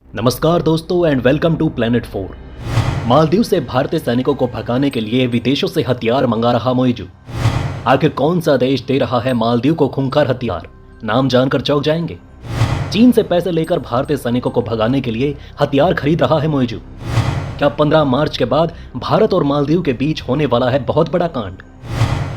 नमस्कार दोस्तों and welcome to planet 4। Maldives से भारतीय सैनिकों को भगाने के लिए विदेशों से हथियार मंगा रहा मोइजू। आखिर कौन सा देश दे रहा है मालदीव को खूंखार हथियार, नाम जानकर चौंक जाएंगे। चीन से पैसे लेकर भारतीय सैनिकों को भगाने के लिए हथियार खरीद रहा है मोइजू। क्या 15 मार्च के बाद भारत और मालदीव के बीच होने वाला है बहुत बड़ा कांड।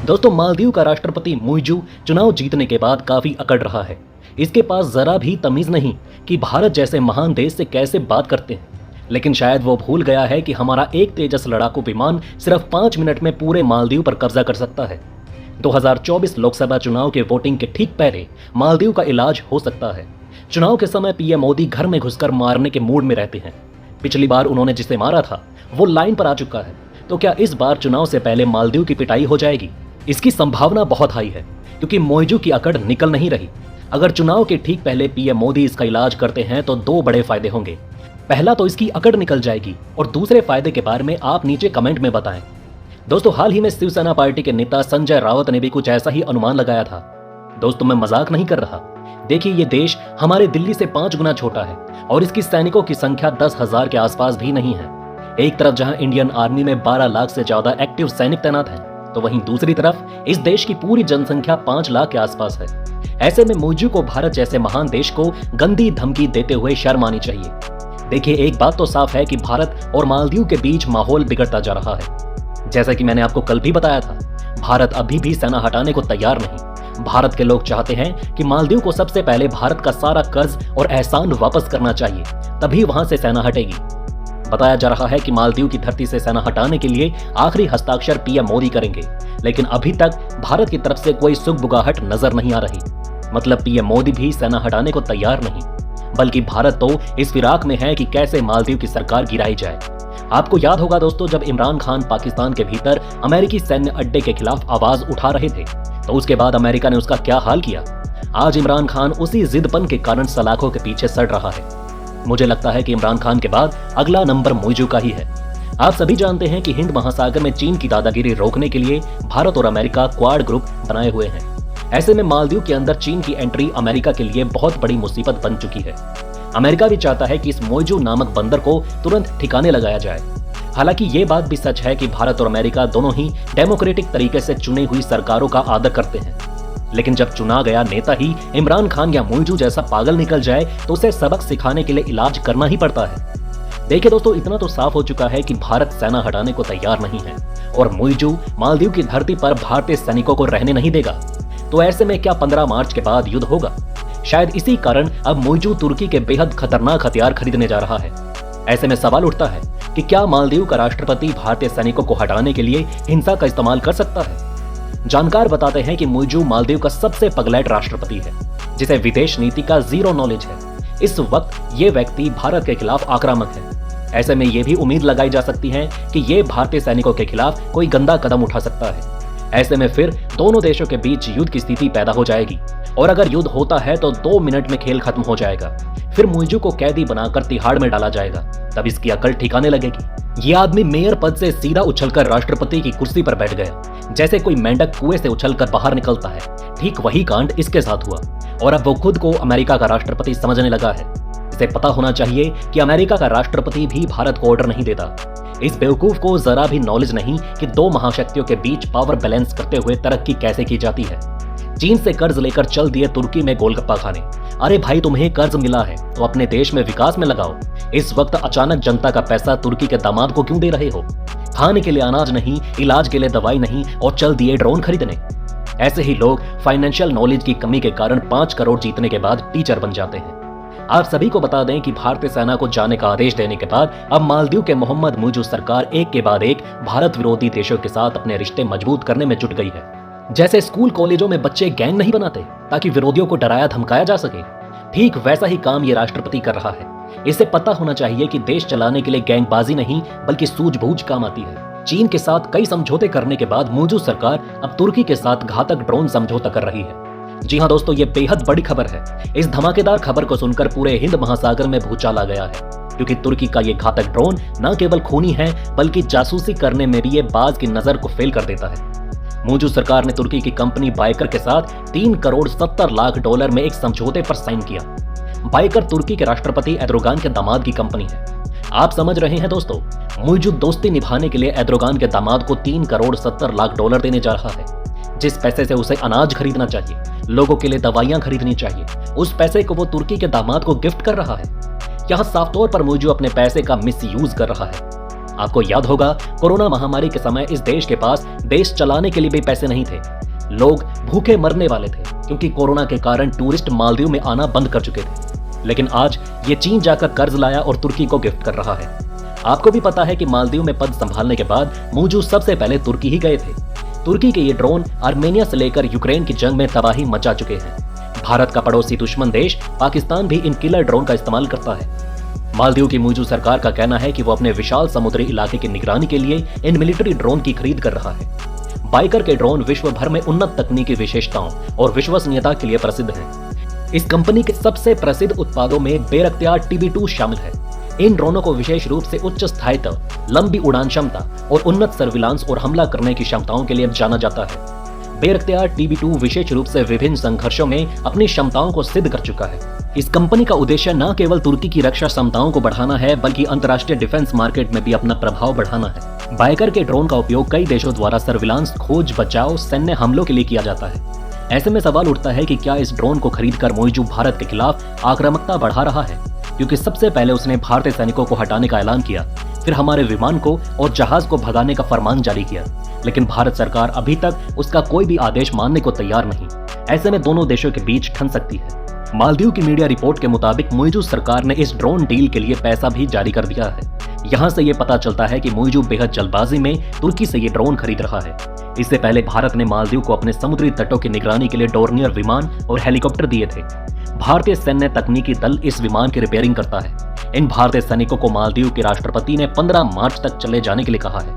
दोस्तों, मालदीव का राष्ट्रपति मोइजू चुनाव जीतने के बाद काफी अकड़ रहा है। इसके पास जरा भी तमीज नहीं कि भारत जैसे महान देश से कैसे बात करते हैं। लेकिन शायद वो भूल गया है कि हमारा एक तेजस लड़ाकू विमान सिर्फ 5 मिनट में पूरे मालदीव पर कब्जा कर सकता है। 2024 लोकसभा चुनाव के वोटिंग के ठीक पहले मालदीव का इलाज हो सकता है। चुनाव के समय पीएम मोदी घर में घुसकर मारने के मूड में रहते हैं। पिछली बार उन्होंने जिसे मारा था वो लाइन पर आ चुका है। तो क्या इस बार चुनाव से पहले मालदीव की पिटाई हो जाएगी? इसकी संभावना बहुत हाई है, क्योंकि मोइजू की अकड़ निकल नहीं रही। अगर चुनाव के ठीक पहले पीएम मोदी इसका इलाज करते हैं तो 2 बड़े फायदे होंगे। पहला तो इसकी अकड़ निकल जाएगी, और दूसरे फायदे के बारे में आप नीचे कमेंट में बताएं। दोस्तों, हाल ही में शिवसेना पार्टी के नेता संजय राउत ने भी कुछ ऐसा ही अनुमान लगाया था। दोस्तों, मैं मजाक नहीं कर रहा। देखिए, ये देश हमारे दिल्ली से 5 गुना छोटा है और इसकी सैनिकों की संख्या 10,000 के आसपास भी नहीं है। एक तरफ जहां इंडियन आर्मी में 12 लाख से ज्यादा एक्टिव सैनिक तैनात हैं, तो वहीं दूसरी तरफ इस देश की पूरी जनसंख्या 5 लाख के आसपास है। ऐसे में मोइजू को भारत जैसे महान देश को गंदी धमकी देते हुए शर्म आनी चाहिए। देखिए, एक बात तो साफ है कि भारत और मालदीव के बीच माहौल बिगड़ता जा रहा है। जैसा कि मैंने आपको कल भी बताया था, भारत अभी भी सेना हटाने को तैयार नहीं। भारत के लोग चाहते हैं कि मालदीव को सबसे पहले भारत का सारा कर्ज और एहसान वापस करना चाहिए, तभी वहां से सेना हटेगी। बताया जा रहा है कि मालदीव की धरती से सेना हटाने के लिए आखिरी हस्ताक्षर पीएम मोदी करेंगे, लेकिन अभी तक भारत की तरफ से कोई सुगबुगाहट नजर नहीं आ रही। मतलब पीएम मोदी भी सेना हटाने को तैयार नहीं, बल्कि भारत तो इस फिराक में है कि कैसे मालदीव की सरकार गिराई जाए। आपको याद होगा दोस्तों, जब इमरान खान पाकिस्तान के भीतर अमेरिकी सैन्य अड्डे के खिलाफ आवाज उठा रहे थे, तो उसके बाद अमेरिका ने उसका क्या हाल किया। आज इमरान खान उसी जिदपन के कारण सलाखों के पीछे सड़ रहा है। मुझे लगता है कि इमरान खान के बाद अगला नंबर मोइजू का ही है। आप सभी जानते हैं कि हिंद महासागर में चीन की दादागिरी रोकने के लिए भारत और अमेरिका क्वाड ग्रुप बनाए हुए हैं। ऐसे में मालदीव के अंदर चीन की एंट्री अमेरिका के लिए बहुत बड़ी मुसीबत बन चुकी है। अमेरिका भी चाहता है कि इस मोइजू नामक बंदर को तुरंत ठिकाने लगाया जाए। हालांकि ये बात भी सच है कि भारत और अमेरिका दोनों ही डेमोक्रेटिक तरीके से चुनी हुई सरकारों का आदर करते हैं। लेकिन जब चुना गया नेता ही इमरान खान या मोइजू जैसा पागल निकल जाए, तो उसे सबक सिखाने के लिए इलाज करना ही पड़ता है। देखिए दोस्तों, इतना तो साफ हो चुका है कि भारत सेना हटाने को तैयार नहीं है और मोइजू मालदीव की धरती पर भारतीय सैनिकों को रहने नहीं देगा। तो ऐसे में क्या 15 मार्च के बाद युद्ध होगा? शायद इसी कारण अब मोइजू तुर्की के बेहद खतरनाक हथियार खरीदने जा रहा है। ऐसे में सवाल उठता है कि क्या मालदीव का राष्ट्रपति भारतीय सैनिकों को हटाने के लिए हिंसा का इस्तेमाल कर सकता है? जानकार बताते हैं कि मोइजू मालदीव का सबसे पगलैट राष्ट्रपति है, जिसे विदेश नीति का जीरो नॉलेज है। इस वक्त ये व्यक्ति भारत के खिलाफ आक्रामक है। ऐसे में ये भी उम्मीद लगाई जा सकती है कि ये भारतीय सैनिकों के खिलाफ कोई गंदा कदम उठा सकता है। ऐसे में फिर दोनों देशों के बीच युद्ध की स्थिति पैदा हो जाएगी, और अगर युद्ध होता है तो 2 मिनट में खेल खत्म हो जाएगा। फिर मोइजू को कैदी बनाकर तिहाड़ में डाला जाएगा, तब इसकी अकल ठिकाने लगेगी। ये आदमी मेयर पद से सीधा उछलकर राष्ट्रपति की कुर्सी पर बैठ गया, जैसे कोई मेंढक कुएं से उछलकर बाहर निकलता है। ठीक वही कांड इसके साथ हुआ, और अब वो खुद को अमेरिका का राष्ट्रपति समझने लगा है। इसे पता होना चाहिए कि अमेरिका का राष्ट्रपति भी भारत को ऑर्डर नहीं देता। इस बेवकूफ को जरा भी नॉलेज नहीं कि 2 महाशक्तियों के बीच पावर बैलेंस करते हुए तरक्की कैसे की जाती है। चीन से कर्ज लेकर चल दिए तुर्की में गोलगप्पा खाने। अरे भाई, तुम्हें कर्ज मिला है तो अपने देश में विकास में लगाओ। इस वक्त अचानक जनता का पैसा तुर्की के दामाद को क्यों दे रहे हो? खाने के लिए अनाज नहीं, इलाज के लिए दवाई नहीं, और चल दिए ड्रोन खरीदने। ऐसे ही लोग फाइनेंशियल नॉलेज की कमी के कारण 5 करोड़ जीतने के बाद टीचर बन जाते हैं। आप सभी को बता दें कि भारतीय सेना को जाने का आदेश देने के बाद अब मालदीव के मोहम्मद मोइजू सरकार एक के बाद एक भारत विरोधी देशों के साथ अपने रिश्ते मजबूत करने में जुट गई है। जैसे स्कूल कॉलेजों में बच्चे गैंग नहीं बनाते ताकि विरोधियों को डराया धमकाया जा सके, ठीक वैसा ही काम ये राष्ट्रपति कर रहा है। इसे पता होना चाहिए कि देश चलाने के लिए गैंगबाजी नहीं बल्कि सूझबूझ काम आती है। चीन के साथ कई समझौते करने के बाद मोइजू सरकार अब तुर्की के साथ घातक ड्रोन समझौता कर रही है। जी हाँ दोस्तों, ये बेहद बड़ी खबर है। इस धमाकेदार खबर को सुनकर पूरे हिंद महासागर में भूचाल आ गया है, क्योंकि तुर्की का ये घातक ड्रोन न केवल खूनी है बल्कि जासूसी करने में भी ये बाज की नजर को फेल कर देता है। मोइजू सरकार ने तुर्की की कंपनी बायकर के साथ $3 करोड़ 70 लाख में एक समझौते पर साइन किया। बाइकर तुर्की के राष्ट्रपति एर्दोगान के दामाद की कंपनी है। आप समझ रहे हैं दोस्तों, मौजूद दोस्ती निभाने के लिए एर्दोगान के दामाद को 3 करोड़ 70 लाख डॉलर देने जा रहा है। जिस पैसे से उसे अनाज खरीदना चाहिए, लोगों के लिए दवाइयां खरीदनी चाहिए, उस पैसे को वो तुर्की के दामाद को गिफ्ट कर रहा है। यह साफ तौर पर मौजू अपने पैसे का मिसयूज कर रहा है। आपको याद होगा, कोरोना महामारी के समय इस देश के पास देश चलाने के लिए भी पैसे नहीं थे। लोग भूखे मरने वाले थे क्योंकि कोरोना के कारण टूरिस्ट मालदीव में आना बंद कर चुके थे। लेकिन आज ये चीन जाकर कर्ज लाया और तुर्की को गिफ्ट कर रहा है। आपको भी पता है कि मालदीव में पद संभालने के बाद मौजू सबसे पहले तुर्की ही गए थे। तुर्की के ये ड्रोन आर्मेनिया से लेकर यूक्रेन की जंग में तबाही मचा चुके हैं। भारत का पड़ोसी दुश्मन देश पाकिस्तान भी इन किलर ड्रोन का इस्तेमाल करता है। मालदीव की मौजूद सरकार का कहना है कि वो अपने विशाल समुद्री इलाके की निगरानी के लिए इन मिलिट्री ड्रोन की खरीद कर रहा है। बाइकर के ड्रोन विश्व भर में उन्नत तकनीकी विशेषताओं और विश्वसनीयता के लिए प्रसिद्ध हैं। इस कंपनी के सबसे प्रसिद्ध उत्पादों में बेरख्तियार TB2 शामिल है। इन ड्रोनों को विशेष रूप से उच्च स्थायित्व, लंबी उड़ान क्षमता और उन्नत सर्विलांस और हमला करने की क्षमताओं के लिए जाना जाता है। बेरख्तियार TB2 विशेष रूप से विभिन्न संघर्षों में अपनी क्षमताओं को सिद्ध कर चुका है। इस कंपनी का उद्देश्य न केवल तुर्की की रक्षा क्षमताओं को बढ़ाना है, बल्कि अंतर्राष्ट्रीय डिफेंस मार्केट में भी अपना प्रभाव बढ़ाना है। बाइकर के ड्रोन का उपयोग कई देशों द्वारा सर्विलांस, खोज, बचाव, सैन्य हमलों के लिए किया जाता है। ऐसे में सवाल उठता है कि क्या इस ड्रोन को खरीदकर मौजू भारत के खिलाफ आक्रामकता बढ़ा रहा है, क्योंकि सबसे पहले उसने भारतीय सैनिकों को हटाने का ऐलान किया, फिर हमारे विमान को और जहाज को भगाने का फरमान जारी किया। लेकिन भारत सरकार अभी तक उसका कोई भी आदेश मानने को तैयार नहीं। ऐसे में दोनों देशों के बीच ठन सकती है। मालदीव की मीडिया रिपोर्ट के मुताबिक मौजूद सरकार ने इस ड्रोन डील के लिए पैसा भी जारी कर दिया है। यहाँ से ये पता चलता है कि मौजूद बेहद जल्दबाजी में तुर्की से ये ड्रोन खरीद रहा है। इससे पहले भारत ने मालदीव को अपने समुद्री तटों की निगरानी के लिए डोर्नियर विमान और हेलीकॉप्टर दिए थे। भारतीय सैन्य तकनीकी दल इस विमान की रिपेयरिंग करता है। इन भारतीय सैनिकों को मालदीव के राष्ट्रपति ने 15 मार्च तक चले जाने के लिए कहा है।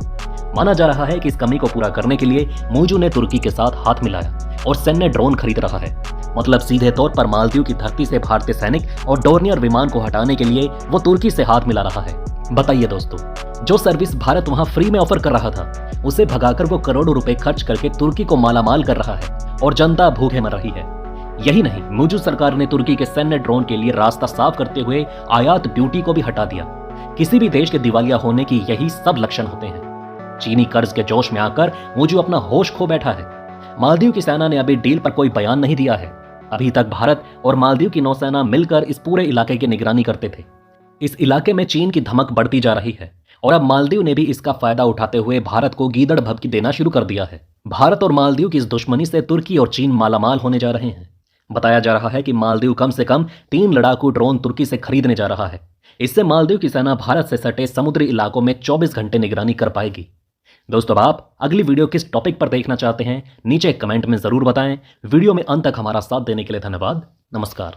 माना जा रहा है कि इस कमी को पूरा करने के लिए मौजू ने तुर्की के साथ हाथ मिलाया और सैन्य ड्रोन खरीद रहा है। मतलब सीधे तौर पर मालदीव की धरती से भारतीय सैनिक और डोर्नियर विमान को हटाने के लिए वो तुर्की से हाथ मिला रहा है। बताइए दोस्तों, जो सर्विस भारत वहां फ्री में ऑफर कर रहा था, उसे भगाकर वो करोड़ों रुपए खर्च करके तुर्की को मालामाल कर रहा है और जनता भूखे मर रही है। यही नहीं, मौजूद सरकार ने तुर्की के सैन्य ड्रोन के लिए रास्ता साफ करते हुए आयात ड्यूटी को भी हटा दिया। किसी भी देश के दिवालिया होने की यही सब लक्षण होते हैं। चीनी कर्ज के जोश में आकर मौजू अपना होश खो बैठा है। मालदीव की सेना ने अभी डील पर कोई बयान नहीं दिया है। अभी तक भारत और मालदीव की नौसेना मिलकर इस पूरे इलाके की निगरानी करते थे। इस इलाके में चीन की धमक बढ़ती जा रही है और अब मालदीव ने भी इसका फायदा उठाते हुए भारत को गीदड़ भभकी देना शुरू कर दिया है। भारत और मालदीव की इस दुश्मनी से तुर्की और चीन मालामाल होने जा रहे हैं। बताया जा रहा है कि मालदीव कम से कम 3 लड़ाकू ड्रोन तुर्की से खरीदने जा रहा है। इससे मालदीव की सेना भारत से सटे समुद्री इलाकों में 24 घंटे निगरानी कर पाएगी। दोस्तों, आप अगली वीडियो किस टॉपिक पर देखना चाहते हैं, नीचे कमेंट में जरूर बताएं। वीडियो में अंत तक हमारा साथ देने के लिए धन्यवाद। नमस्कार।